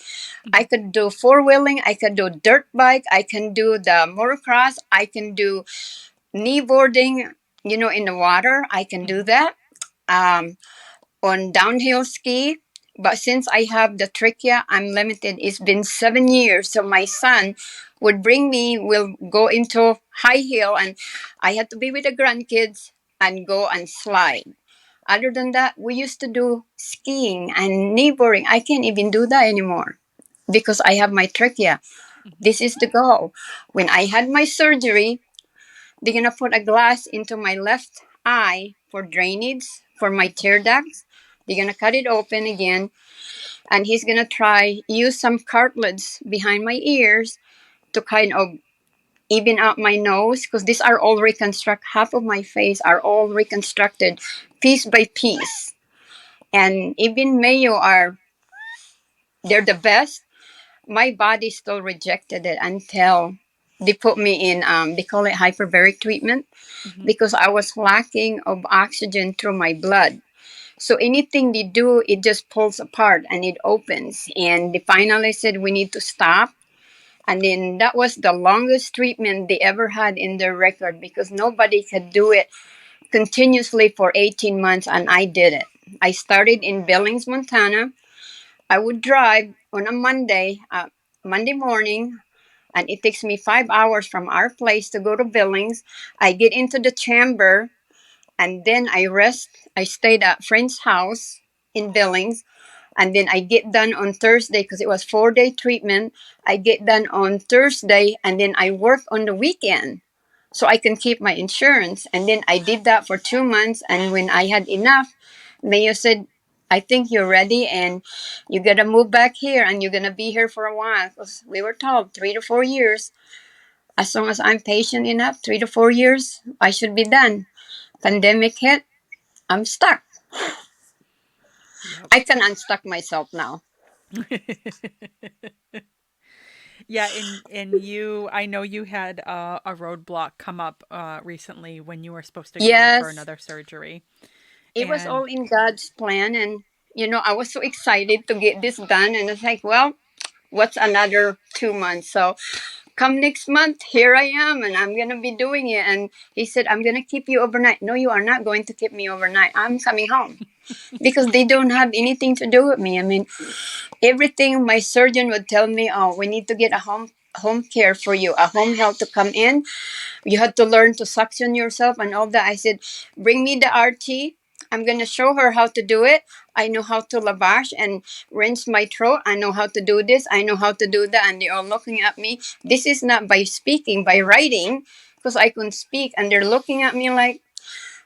I could do four-wheeling. I could do dirt bike. I can do the motocross. I can do knee boarding, in the water. I can do that. Um, on downhill ski. But since I have the trachea, I'm limited. It's been 7 years. So my son would bring me, will go into high hill, and I had to be with the grandkids and go and slide. Other than that, we used to do skiing and kneeboarding. I can't even do that anymore because I have my trachea. This is the goal. When I had my surgery, they're gonna put a glass into my left eye for drainage for my tear ducts. They're gonna cut it open again, and he's gonna try use some cartilage behind my ears to kind of even out my nose, because these are all reconstruct. Half of my face are all reconstructed piece by piece, and even Mayo are, they're the best. My body still rejected it until they put me in, they call it hyperbaric treatment, because I was lacking of oxygen through my blood. So anything they do, it just pulls apart and it opens. And they finally said we need to stop. And then that was the longest treatment they ever had in their record, because nobody could do it continuously for 18 months, and I did it. I started in Billings, Montana. I would drive on a Monday morning, and it takes me 5 hours from our place to go to Billings. I get into the chamber, and then I rest. I stayed at a friend's house in Billings, and then I get done on Thursday because it was 4-day treatment. I get done on Thursday, and then I work on the weekend so I can keep my insurance. And then I did that for 2 months, and when I had enough, Mayo said, I think you're ready, and you got to move back here, and you're going to be here for a while. Because we were told 3 to 4 years. As long as I'm patient enough, 3 to 4 years, I should be done. Pandemic hit, I'm stuck. Yep. I can unstuck myself now. Yeah, and I know you had a roadblock come up recently when you were supposed to go in for Yes, another surgery. it was And all in God's plan. And, I was so excited to get this done. And it's like, well, what's another 2 months? So come next month, here I am, and I'm going to be doing it. And he said, I'm going to keep you overnight. No, you are not going to keep me overnight. I'm coming home. Because they don't have anything to do with me. I mean, everything my surgeon would tell me, oh, we need to get a home care for you, a home health to come in. You had to learn to suction yourself and all that. I said, bring me the RT. I'm going to show her how to do it. I know how to lavash and rinse my throat. I know how to do this. I know how to do that. And they're all looking at me. This is not by speaking, by writing, because I couldn't speak. And they're looking at me like,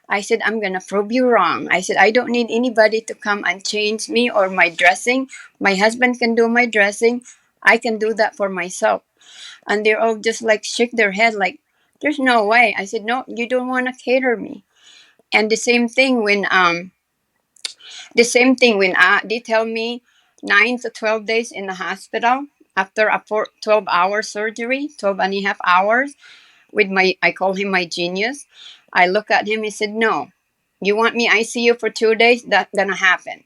I said, I'm going to prove you wrong. I said, I don't need anybody to come and change me or my dressing. My husband can do my dressing. I can do that for myself. And they're all just like shake their head like, there's no way. I said, no, you don't want to cater me. And the same thing when they tell me 9 to 12 days in the hospital after a 12-hour surgery, 12 and a half hours with I call him my genius. I look at him and said, no, you want me ICU for 2 days? That's going to happen.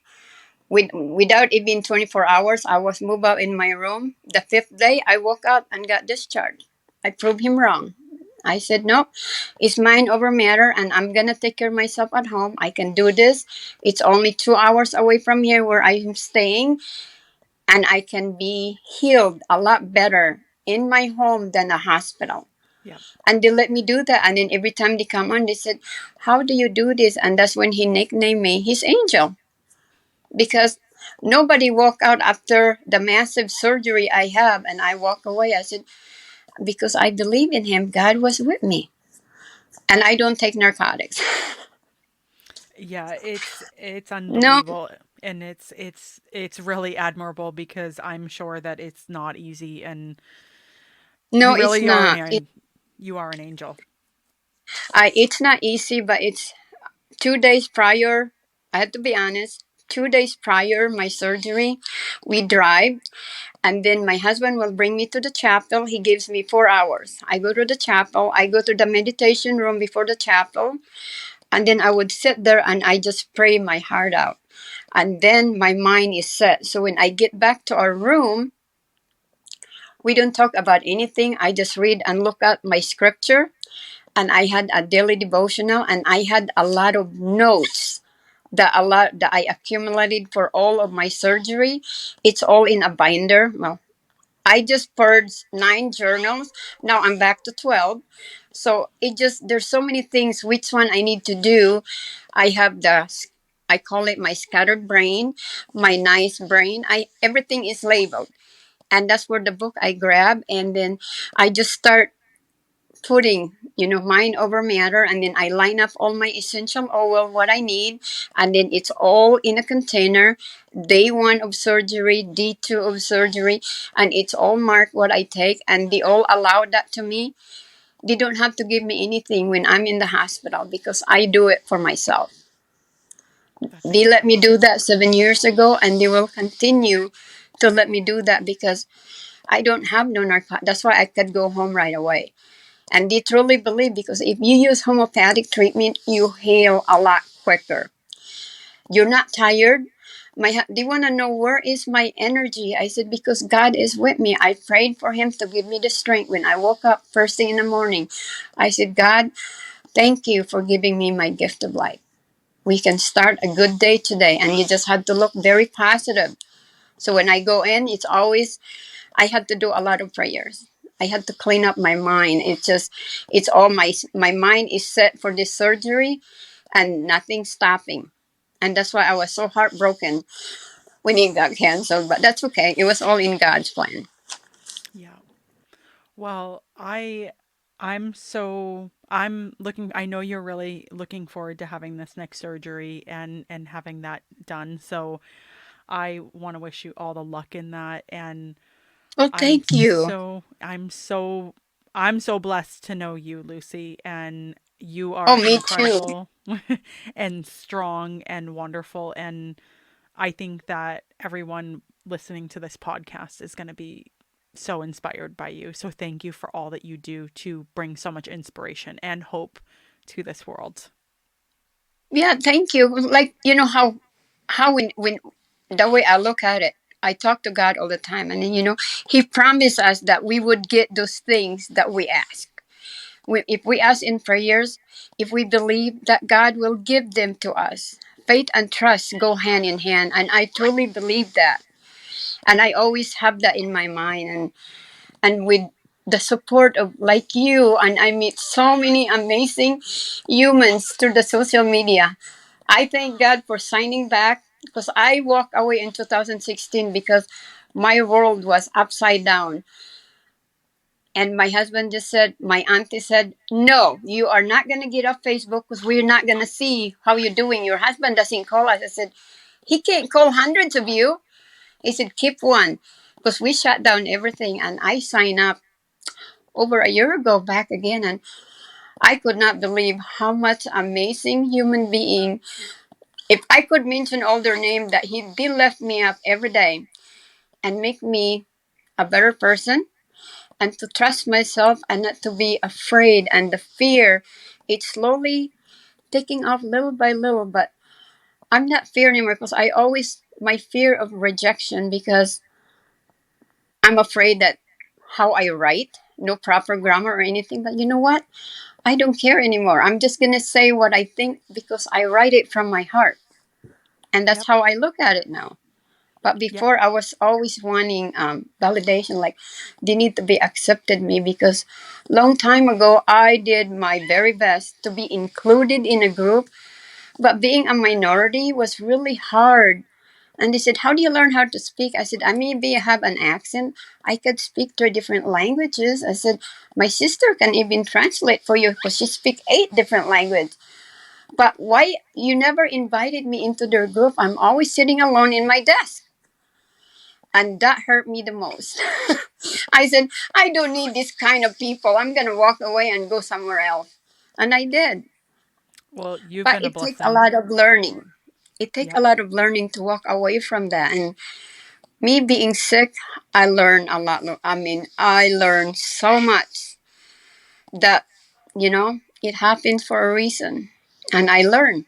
Without even 24 hours, I was moved out in my room. The 5th day, I woke up and got discharged. I proved him wrong. I said, no, it's mind over matter, and I'm going to take care of myself at home. I can do this. It's only 2 hours away from here where I'm staying, and I can be healed a lot better in my home than a hospital. yeah. And they let me do that. And then every time they come on, they said, how do you do this? And that's when he nicknamed me his angel. Because nobody walk out after the massive surgery I have, and I walk away. I said, because I believe in him, God was with me. And I don't take narcotics. Yeah, it's No, unbelievable, and it's really admirable because I'm sure that it's not easy, and no, you it's really are not. you are an angel. It's not easy, but it's 2 days prior. I had to be honest. 2 days prior my surgery, we drive, and then my husband will bring me to the chapel. He gives me 4 hours. I go to the chapel. I go to the meditation room before the chapel. And then I would sit there and I just pray my heart out. And then my mind is set. So when I get back to our room, we don't talk about anything. I just read and look at my scripture. And I had a daily devotional, and I had a lot of notes that I accumulated for all of my surgery. It's all in a binder. Well, I just purged 9 journals. Now I'm back to 12. So there's so many things, which one I need to do. I have I call it my scattered brain, my nice brain. Everything is labeled. And that's where the book I grab. And then I just start putting, mind over matter. And then I line up all my essential oil, what I need. And then it's all in a container. Day 1 of surgery, D2 of surgery. And it's all marked what I take. And they all allow that to me. They don't have to give me anything when I'm in the hospital because I do it for myself. That's They let me incredible. do that 7 years ago, and they will continue to let me do that because I don't have no narcotics. That's why I could go home right away. And they truly believe, because if you use homeopathic treatment, you heal a lot quicker. You're not tired. They want to know, where is my energy? I said, because God is with me. I prayed for him to give me the strength. When I woke up first thing in the morning, I said, God, thank you for giving me my gift of life. We can start a good day today. And you just have to look very positive. So when I go in, I had to do a lot of prayers. I had to clean up my mind. It's all my mind is set for this surgery and nothing stopping. And that's why I was so heartbroken when it got canceled. But that's okay. It was all in God's plan. Yeah. Well, I'm looking, I know you're really looking forward to having this next surgery and having that done. So I want to wish you all the luck in that. And Well, I'm thank you. so I'm so I'm so blessed to know you, Lucy, and you Oh, are me too. incredible and strong and wonderful, and I think that everyone listening to this podcast is going to be so inspired by you. So thank you for all that you do to bring so much inspiration and hope to this world. Yeah, thank you. Like, how when the way I look at it, I talk to God all the time, and then, He promised us that we would get those things that we ask. If we ask in prayers, if we believe that God will give them to us, faith and trust go hand in hand, and I truly believe that, and I always have that in my mind, and with the support of like you, and I meet so many amazing humans through the social media. I thank God for signing back, because I walked away in 2016 because my world was upside down. And my husband just said, my auntie said, no, you are not going to get off Facebook because we're not going to see how you're doing. Your husband doesn't call us. I said, he can't call hundreds of you. He said, keep one, because we shut down everything. And I signed up over a year ago back again. And I could not believe how much amazing human being. If I could mention all their name, that they left me up every day and make me a better person, and to trust myself and not to be afraid. And the fear, it's slowly taking off little by little. But I'm not fear anymore, because my fear of rejection, because I'm afraid that how I write, no proper grammar or anything. But you know what? I don't care anymore. I'm just going to say what I think because I write it from my heart. And that's Yep. how I look at it now. But Yep. before, I was always wanting validation, like they need to be accepted me, because long time ago I did my very best to be included in a group, but being a minority was really hard. And they said, how do you learn how to speak? I said, I maybe have an accent. I could speak 3 different languages. I said, my sister can even translate for you because she speaks 8 different languages. But why you never invited me into their group? I'm always sitting alone in my desk. And that hurt me the most. I said, I don't need this kind of people. I'm going to walk away and go somewhere else. And I did. Well, you've But been a it takes a blessing. lot of learning. It takes a Yep. lot of learning to walk away from that. And me being sick, I learned a lot. I mean, I learned so much that, it happens for a reason. And I learned.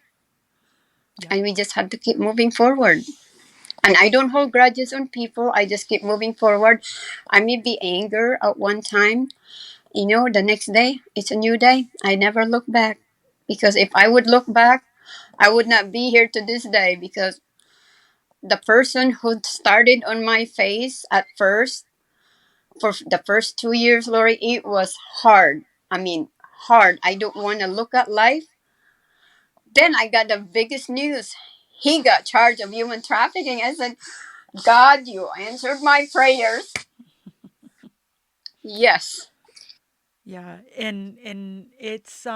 Yep. And we just had to keep moving forward. And I don't hold grudges on people. I just keep moving forward. I may be angry at one time. The next day, it's a new day. I never look back. Because if I would look back, I would not be here to this day, because the person who started on my face at first, for the first 2 years, Laurie, it was hard. I mean, hard. I don't want to look at life. Then I got the biggest news. He got charged of human trafficking. I said, God, you answered my prayers. Yes. Yeah. And it's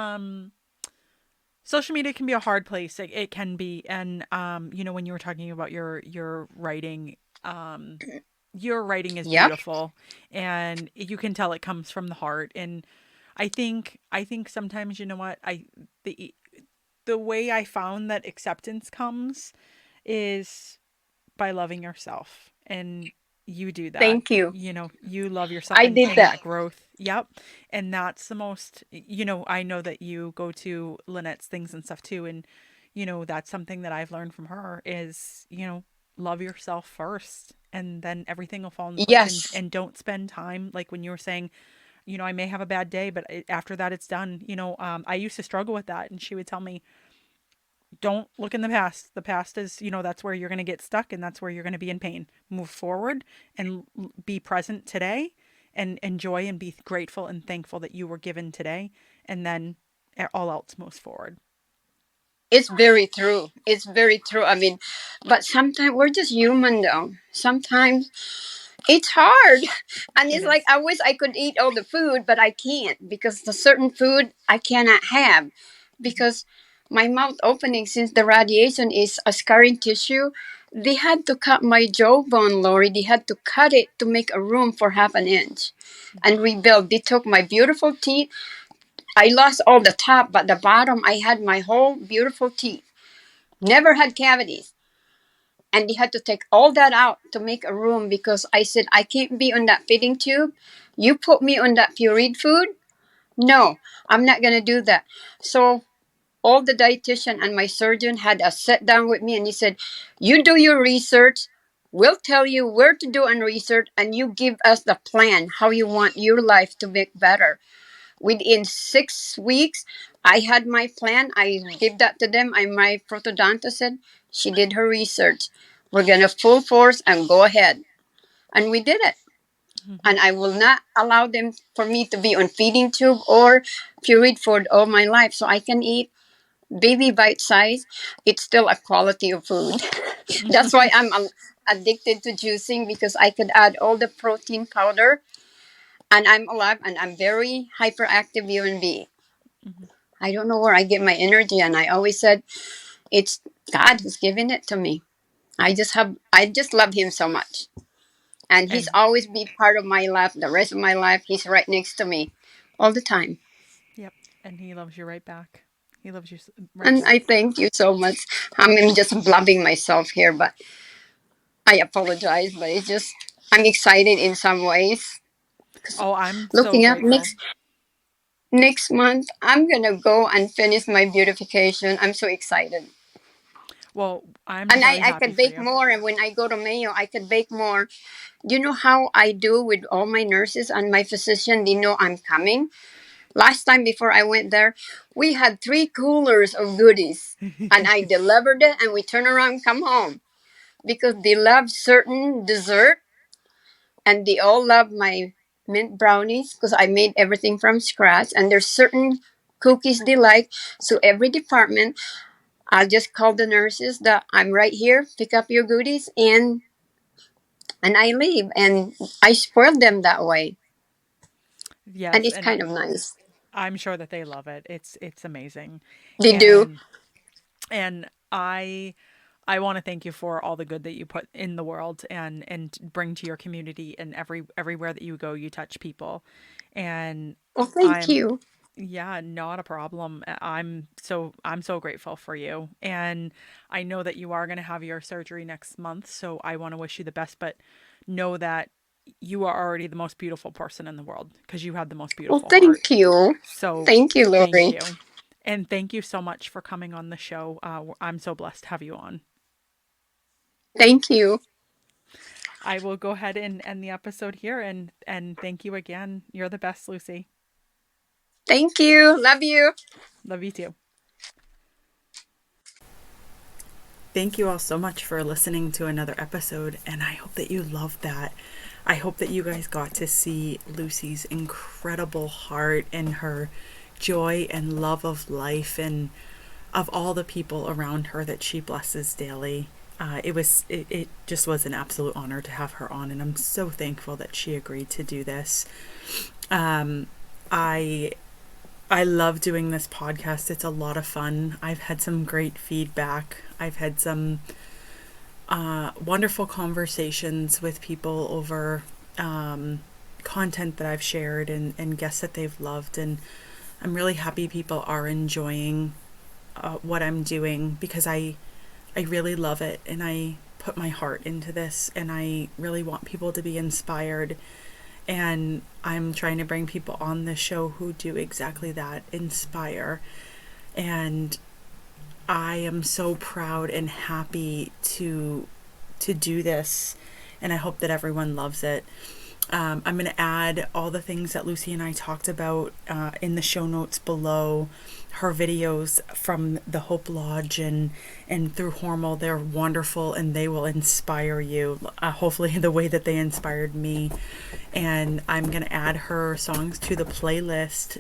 social media can be a hard place. It can be. And when you were talking about your writing, your writing is Yep. beautiful, and you can tell it comes from the heart. And I think sometimes, you know what, the way I found that acceptance comes is by loving yourself. And you do that. Thank you. You love yourself I and, did and that. that growth. Yep. And that's the most, I know that you go to Lynette's things and stuff too. And, that's something that I've learned from her is, love yourself first, and then everything will fall into place. and, Yes. and don't spend time, like when you were saying, I may have a bad day, but after that it's done. I used to struggle with that, and she would tell me, don't look in the past. The past is, that's where you're going to get stuck, and that's where you're going to be in pain. Move forward and be present today, and enjoy and be grateful and thankful that you were given today. And then all else moves forward. It's very true. It's very true. I mean, but sometimes we're just human, though. Sometimes it's hard. And It it's like, is. I wish I could eat all the food, but I can't, because the certain food I cannot have, Mm-hmm. because my mouth opening, since the radiation is a scarring tissue, they had to cut my jawbone, Laurie. They had to cut it to make a room for half an inch Mm-hmm. and rebuild. They took my beautiful teeth. I lost all the top, but the bottom, I had my whole beautiful teeth. Never had cavities. And they had to take all that out to make a room, because I said, I can't be on that feeding tube. You put me on that pureed food? No, I'm not going to do that. So all the dietitian and my surgeon had a sit down with me, and he said, you do your research. We'll tell you where to do and research, and you give us the plan, how you want your life to make better. Within 6 weeks, I had my plan. I gave that to them. And my orthodontist said, she did her research. We're going to full force and go ahead. And we did it. Mm-hmm. And I will not allow them for me to be on feeding tube or pureed food all my life. So I can eat baby bite size. It's still a quality of food. That's why I'm addicted to juicing, because I could add all the protein powder, and I'm alive, and I'm very hyperactive human being. Mm-hmm. I don't know where I get my energy, and I always said it's God who's giving it to me. I just love him so much, and he's And always be part of my life. The rest of my life, he's right next to me, all the time. yep. And he loves you right back. He loves you right And I back. thank you so much. I'm just blabbing myself here, but I apologize. But it's just, I'm excited in some ways. Oh, I'm so Looking up grateful. next month, I'm gonna go and finish my beautification. I'm so excited. Well, I'm And very I happy could for bake you. more. And when I go to Mayo, I could bake more. You know how I do with all my nurses and my physician? They know I'm coming. Last time before I went there, we had 3 coolers of goodies. And I delivered it, and we turn around, come home. Because they love certain dessert, and they all love my mint brownies, because I made everything from scratch. And there's certain cookies they like. So every department, I'll just call the nurses that I'm right here, pick up your goodies, and I leave, and I spoil them that way, and Yes, it's and kind of nice. I'm sure that they love it. It's amazing. They do. And I want to thank you for all the good that you put in the world, and bring to your community, and everywhere that you go you touch people. And Well, thank I'm you. Yeah, not a problem. I'm so grateful for you. And I know that you are going to have your surgery next month, so I want to wish you the best, but know that you are already the most beautiful person in the world because you have the most Well, beautiful heart. thank you. So, Thank you, thank Laurie. you. And thank you so much for coming on the show. I'm so blessed to have you on. Thank you. I will go ahead and end the episode here and thank you again. You're the best, Lucy. Thank you. Love you. Love you too. Thank you all so much for listening to another episode, and I hope that you loved that. I hope that you guys got to see Lucy's incredible heart and her joy and love of life and of all the people around her that she blesses daily. It just was an absolute honor to have her on, and I'm so thankful that she agreed to do this. I I love doing this podcast. It's a lot of fun. I've had some great feedback. I've had some wonderful conversations with people over content that I've shared and guests that they've loved. And I'm really happy people are enjoying what I'm doing because I really love it and I put my heart into this and I really want people to be inspired. And I'm trying to bring people on the show who do exactly that, inspire. And I am so proud and happy to do this, and I hope that everyone loves it. I'm going to add all the things that Lucy and I talked about in the show notes below. Her videos from the Hope Lodge and through Hormel, they're wonderful and they will inspire you, hopefully the way that they inspired me. And I'm going to add her songs to the playlist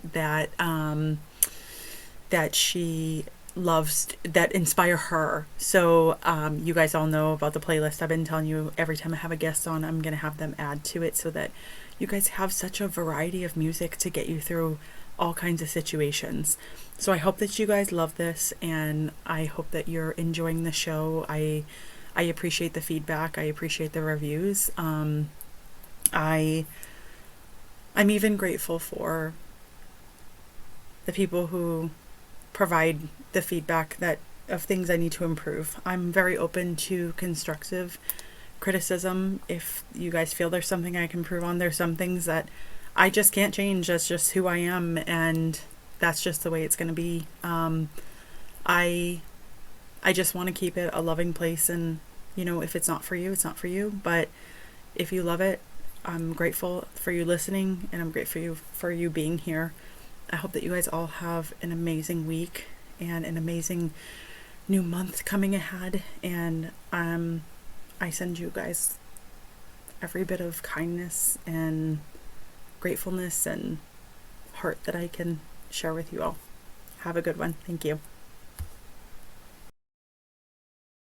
that she loves, that inspire her. So you guys all know about the playlist. I've been telling you every time I have a guest on, I'm going to have them add to it so that you guys have such a variety of music to get you through all kinds of situations. So I hope that you guys love this and I hope that you're enjoying the show. I appreciate the feedback. I appreciate the reviews. I'm even grateful for the people who provide the feedback that of things I need to improve. I'm very open to constructive criticism. If you guys feel there's something I can improve on, there's some things that I just can't change. That's just who I am, and that's just the way it's going to be. I just want to keep it a loving place, and if it's not for you, it's not for you. But if you love it, I'm grateful for you listening, and I'm grateful for you being here. I hope that you guys all have an amazing week and an amazing new month coming ahead. And I send you guys every bit of kindness and gratefulness and heart that I can share with you all. Have a good one. Thank you.